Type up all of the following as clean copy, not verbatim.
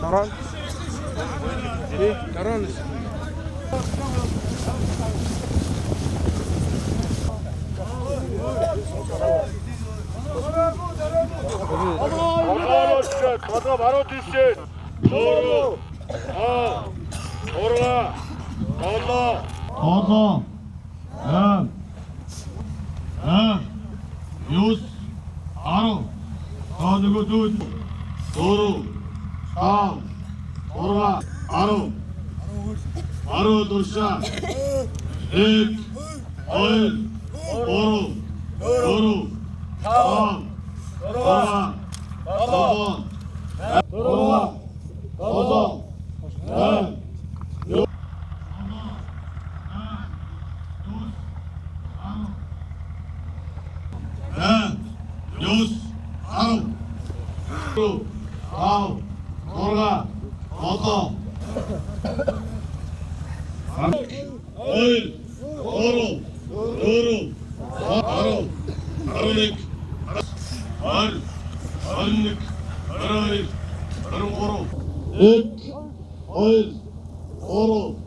Таран. Таран. Kadro baru düşsün. Doğru. Al. Orla. Allah. Allah. Yus. Aro. Kadıgı tut. Doğru. Al. Orla. Aro. Aro dursa. Ek. Oil. Oru. Doğru. Al. Orla. Allah. Orla. Allah. Yus, Aro, Al, Orga, Oto, Oil, Oru, Duru, Aro, Aronik, Ar, Arnik, Aranik, Arukoro, Ek, Oil, Oru.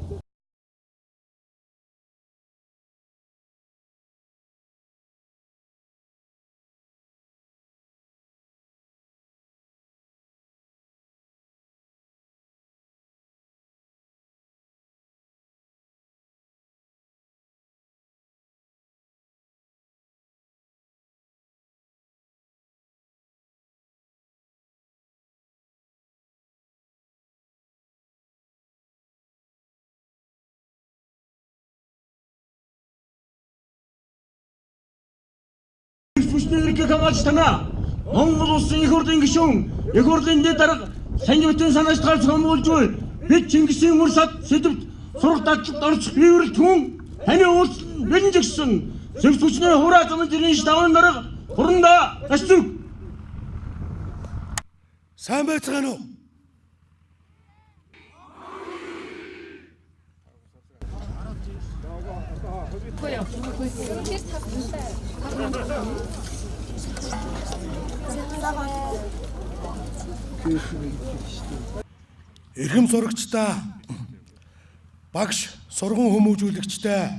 Бүснэлэрхийг хамгаалж танаа Монгол улсын их хурлын гишүүн их хурлын дарга сангийн бүтэн санаачд гарч хамгаалж буй бид Чингисийн үр сад сэдвт сурах дадлалд орчих биеврэлт хүн таны уулзсан бэлэн жигсэн зөвс хүчний хураа замын жирийн даван дарга хурандаа гаш зүг. Сайн байцгаана уу? Эрхэм сурагчдаа, багш, сургууль хүмүүжүүлэгчтэй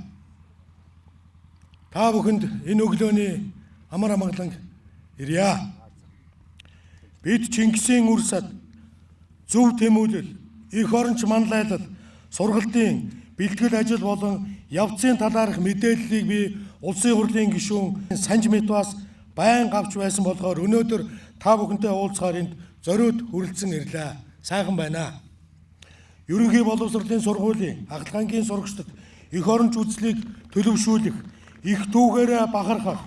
та бүхэнд энэ өглөөний амар амгалан ирье. Бид Чингисийн үр сад, зөв тэмүүлэл, их оронч манлайлал, сургалтын бэлтгэл ажил болон явцын талаарх мэдээллийг би улсын хурлын гишүүн Санж Метвас байн авч байсан болохоор өнөөдөр та бүхэнтэй уулзахаар энд зориуд хүрэлцэн ирлээ. Сайхан байна. Ерөнхий боловсролын сургуулийн агтлагын сурагчдад их оронч үзлийг төлөвшүүлэх, их түүгээрээ бахархах,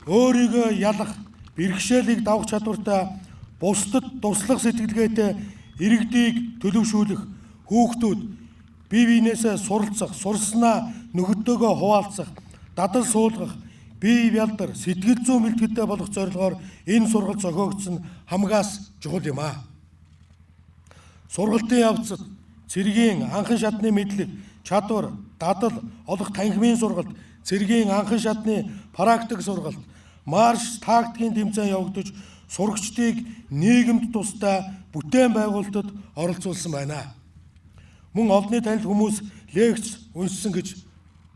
өөрийгөө ялах, бэрхшээлийг давах чадвартай, бусдад туслах сэтгэлгээтэй иргэдийг төлөвшүүлэх, хүүхдүүд бие биенээсээ суралцах, сурснаа нөхөддөөгөө хуваалцах, дадал суулгах, бие бялдар, сэтгэл зүйн бэлтгэлтэй болох зорилгоор энэ сургалт зохиогдсон хамгаас чухал юм аа. Сургалтын явцад цэргийн анхан шатны мэдлэг, чадвар, дадал олох танхимын сургалт, цэргийн анхан шатны практик сургалт, марш тактикийн тэмцээн явагдаж сурагчдыг нийгэмд тусдаа бүтээн байгуулалтад оролцуулсан байна. Мөн олонний танил хүмүүс лекц уншсан гэж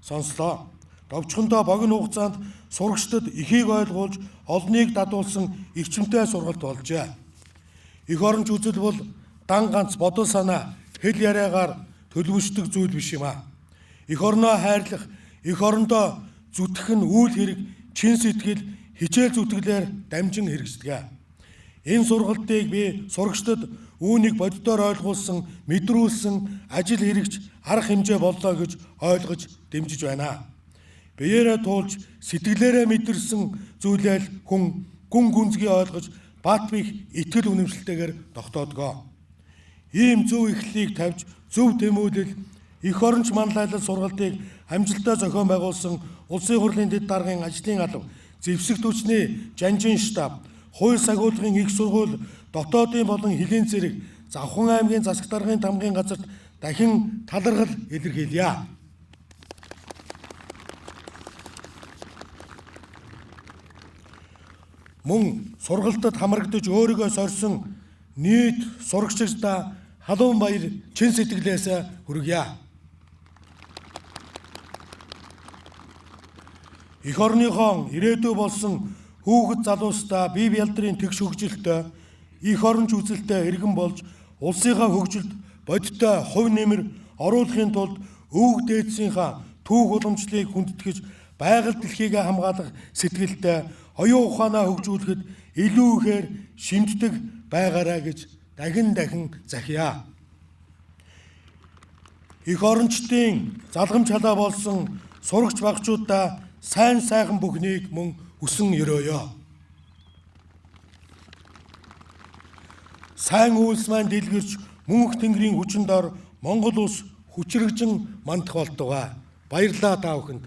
сонслоо. Товчхондоо богино хугацаанд сурагчдад эхийг ойлгуулж олныг дадуулсан эрчимтэй сургалт болжээ. Их оронч үзэл бол дан ганц бодол санаа, хэл яриагаар төлөвшдөг зүйл биш юм аа. Эх орноо хайрлах, эх орондоо зүтгэх нь үйл хэрэг, чин сэтгэл, хичээл зүтгэлээр дамжин хэрэгждэг. Энэ сургалтыг би сурагчдад үүнийг боддоор ойлгуулсан, мэдрүүлсэн, ажил хэрэгж, арга хэмжээ боллоо гэж ойлгож дэмжиж байна. Биеэрээ туулж, сэтгэлээрээ мэдэрсэн зүйлээ хүн гүн гүнзгий ойлгож, бат бих итгэл үнэмшилтэйгээр тогтоодгоо. Ийм зөв эхлэлийг тавьж, зөв тэмүүлэл, Эх оронч манлайлал сургалтыг амжилттай зохион байгуулсан Улсын хурлын дэд даргын ажлын алба, зэвсэгт хүчний жанжин штаб, хууль сахиулгын их сургууль, дотоодын болон хилийн зэрэг Завхан аймгийн засаг даргын тамгын газарт дахин талархал илэрхийлье. Мөн сургалтад хамрагдаж өөрийгөө сорьсон нийт сурагчдаа халуун баяр чин сэтгэлээс хүргье. Эх орныхон ирээдүй болсон хүүхэд залуустаа бие бялдрын тэгш хөгжилтэй, эх оронч үзэлтэй иргэн болж улсынхаа хөгжилд бодиттой хувь нэмэр оруулахын тулд өвөг дээдсийнхаа түүх уламжлалыг хүндэтгэж байгаль дэлхийг хамгаалах сэтгэлтэй оюун ухаанаа хөгжүүлэхэд илүү ихээр шимтдэг байгаарай гэж дахин захия. Эх орончдын залгамж халаа болсон сурагч багчуудаа сайн сайхан бүхнийг мөн хүсэн өрөөё. Сайн үйлс маань дэлгэрч мөнх тэнгэрийн хүчин дор Монгол улс хүчрэгжин мандах болтугай. Баярлалаа та бүхэнд.